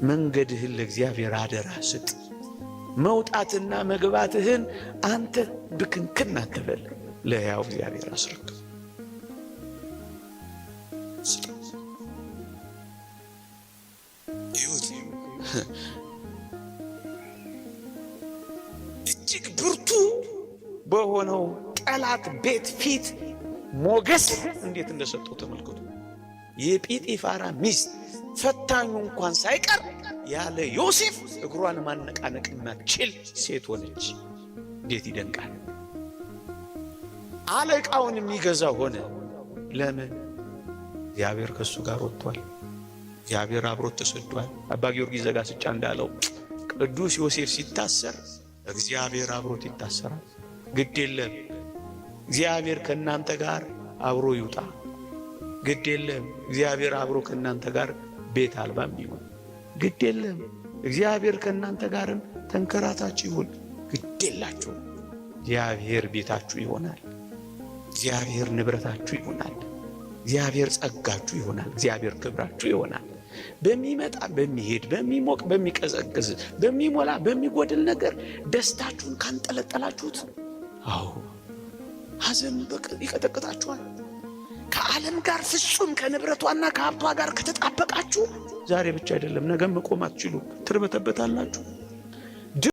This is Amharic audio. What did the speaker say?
መንገድህን ለእግዚአብሔር አደራ ስጥ። መውጣትና መግባትህን አንተ ብክንክን አትበል፣ ለሕያው እግዚአብሔር አስረክብ። እጅግ ብርቱ በሆነው ጠላት ቤት ፊት ሞገስ እንዴት እንደሰጠው ተመልከቱ። የጲጢፋራ ሚስት ፈታኙ እንኳን ሳይቀር ያለ ዮሴፍ እግሯን ማነቃነቅ ማትችል ሴት ሆነች። እንዴት ይደንቃል! አለቃውን የሚገዛ ሆነ። ለምን? እግዚአብሔር ከሱ ጋር ወጥቷል። እግዚአብሔር አብሮት ተሰዷል። አባ ጊዮርጊስ ዘጋስጫ እንዳለው ቅዱስ ዮሴፍ ሲታሰር እግዚአብሔር አብሮት ይታሰራል። ግድ የለም እግዚአብሔር ከእናንተ ጋር አብሮ ይውጣ። ግድ የለም እግዚአብሔር አብሮ ከእናንተ ጋር ቤት አልባም ይሁን። ግድ የለም እግዚአብሔር ከእናንተ ጋርም ተንከራታችሁ ይሁን። ግድ የላችሁ። እግዚአብሔር ቤታችሁ ይሆናል። እግዚአብሔር ንብረታችሁ ይሆናል። እግዚአብሔር ጸጋችሁ ይሆናል። እግዚአብሔር ክብራችሁ ይሆናል። በሚመጣ በሚሄድ በሚሞቅ በሚቀዘቅዝ በሚሞላ በሚጎድል ነገር ደስታችሁን ካንጠለጠላችሁት፣ አዎ ሐዘን ይቀጠቅጣችኋል። ከዓለም ጋር ፍጹም ከንብረቷና ከሀብቷ ጋር ከተጣበቃችሁ ዛሬ ብቻ አይደለም ነገም መቆም አትችሉም። ትርበተበታላችሁ።